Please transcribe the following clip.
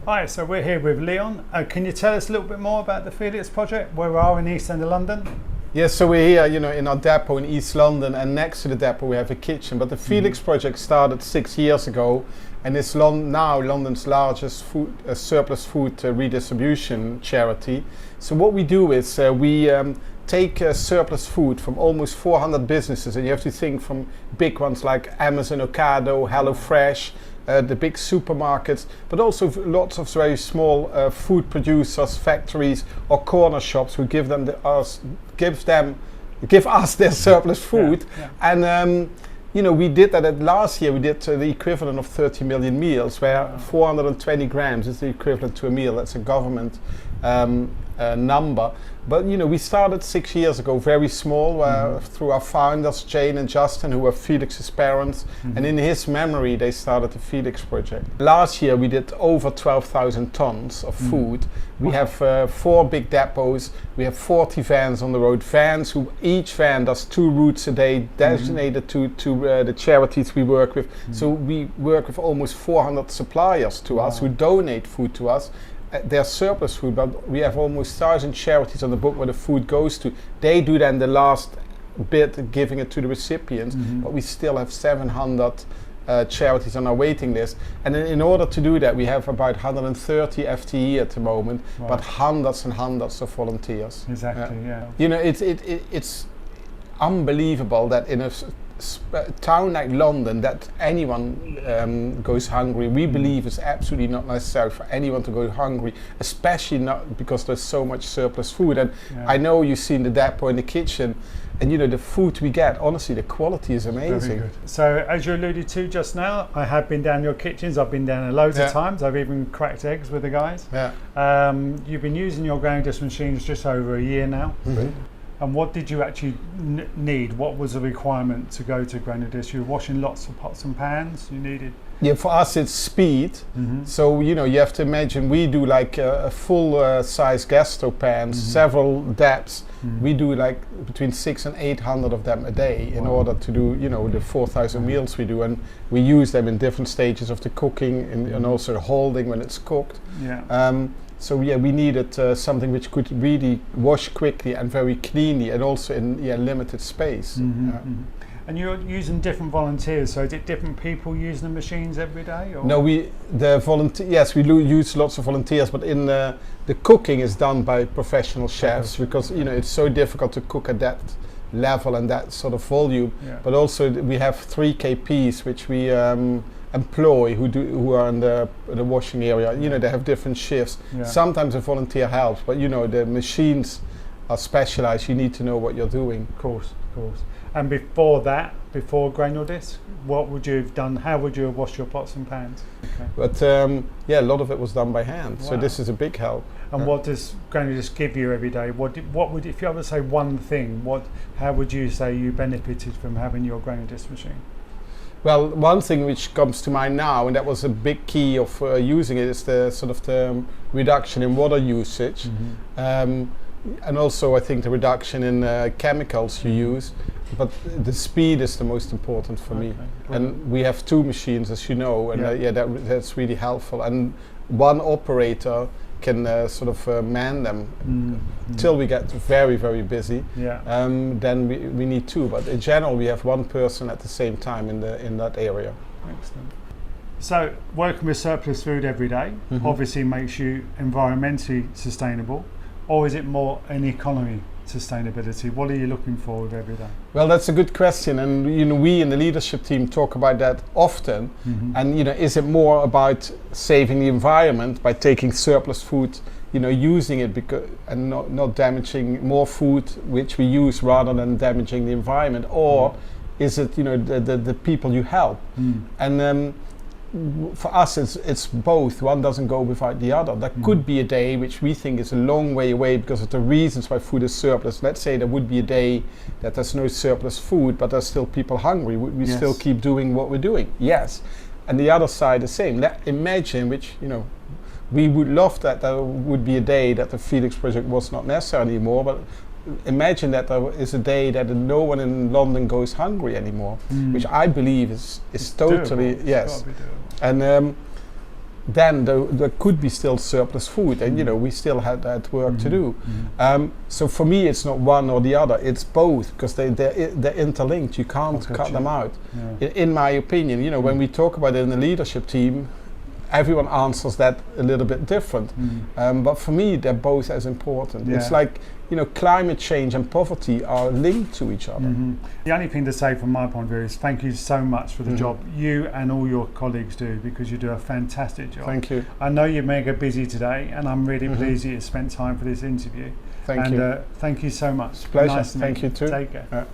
Hi, so we're here with Leon. Can you tell us a little bit more about the Felix Project, where we are in East End of London? Yes, so we're here, in our depot in East London, and next to the depot we have a kitchen. But the Felix Project started 6 years ago, and is now London's largest surplus food redistribution charity. So what we do is we take surplus food from almost 400 businesses, and you have to think from big ones like Amazon, Ocado, HelloFresh, the big supermarkets, but also lots of very small food producers, factories or corner shops who give us their surplus food. And we did that last year. We did the equivalent of 30 million meals, where 420 grams is the equivalent to a meal. That's a government number. But we started 6 years ago, very small, through our founders, Jane and Justin, who were Felix's parents, and in his memory they started the Felix Project. Last year we did over 12,000 tons of food. We have 4 big depots, we have 40 vans on the road, vans who each van does 2 routes a day designated to the charities we work with. So we work with almost 400 suppliers to us who donate food to us. Their surplus food, but we have almost 1,000 charities on the book where the food goes to. They do then the last bit, giving it to the recipients, but we still have 700 charities on our waiting list. And in order to do that, we have about 130 FTE at the moment, but hundreds and hundreds of volunteers. Exactly, It's unbelievable that in a town like London that anyone goes hungry. We believe it's absolutely not necessary for anyone to go hungry, especially not because there's so much surplus food. And I know you've seen the depot in the kitchen, and the food we get, honestly, the quality is amazing. Very good. So as you alluded to just now, I have been down your kitchens. I've been down there loads of times. I've even cracked eggs with the guys. You've been using your Granuldisk machines just over a year now. And what did you actually need? What was the requirement to go to Granuldisk? You were washing lots of pots and pans. You needed. Yeah, for us it's speed. So you have to imagine we do like a full size gas stove pans, several depths. We do like between 600 and 800 of them a day in order to do the 4,000 meals we do, and we use them in different stages of the cooking and also holding when it's cooked. So we needed something which could really wash quickly and very cleanly, and also in limited space. And you're using different volunteers, so is it different people using the machines every day? Or? No, we use lots of volunteers, but in the cooking is done by professional chefs, because it's so difficult to cook at that level and that sort of volume. But also we have 3 KPs which we employ who are in the washing area. They have different shifts. Sometimes a volunteer helps, but the machines are specialized. You need to know what you're doing. Of course. And before Granuldisk, what would you have done? How would you have washed your pots and pans? But a lot of it was done by hand. So this is a big help. And what does Granuldisk give you every day? What would, if you ever say one thing, how would you say you benefited from having your Granuldisk machine? Well, one thing which comes to mind now, and that was a big key of using it, is the sort of the reduction in water usage, and also I think the reduction in chemicals you use. But the speed is the most important for me. And we have 2 machines, as you know, and that's really helpful. And one operator can sort of man them till we get very, very busy. Then we need 2, but in general we have 1 person at the same time in that area. Excellent. So working with surplus food every day obviously makes you environmentally sustainable, or is it more an economy sustainability? What are you looking for with every day? Well, that's a good question, and we in the leadership team talk about that often. And is it more about saving the environment by taking surplus food, using it and not damaging more food which we use, rather than damaging the environment, or is it the people you help? And for us it's both. One doesn't go without the other. There could be a day which we think is a long way away because of the reasons why food is surplus. Let's say there would be a day that there's no surplus food, but there's still people hungry. Would we still keep doing what we're doing? Yes. And the other side the same. Imagine which we would love that there would be a day that the Felix Project was not necessary anymore, but imagine that there is a day that no one in London goes hungry anymore, which I believe is totally doable. yes. It's gotta be doable. And then there could be still surplus food, and we still had that work to do. So for me, it's not one or the other; it's both, because they're interlinked. You can't cut them out. In my opinion, when we talk about it in the leadership team, everyone answers that a little bit different. But for me, they're both as important. It's like climate change and poverty are linked to each other. The only thing to say from my point of view is thank you so much for the job you and all your colleagues do, because you do a fantastic job. Thank you. I know you're mega busy today, and I'm really pleased you spent time for this interview. Thank you. Thank you so much. Pleasure. Nice to meet Thank you too. Take care.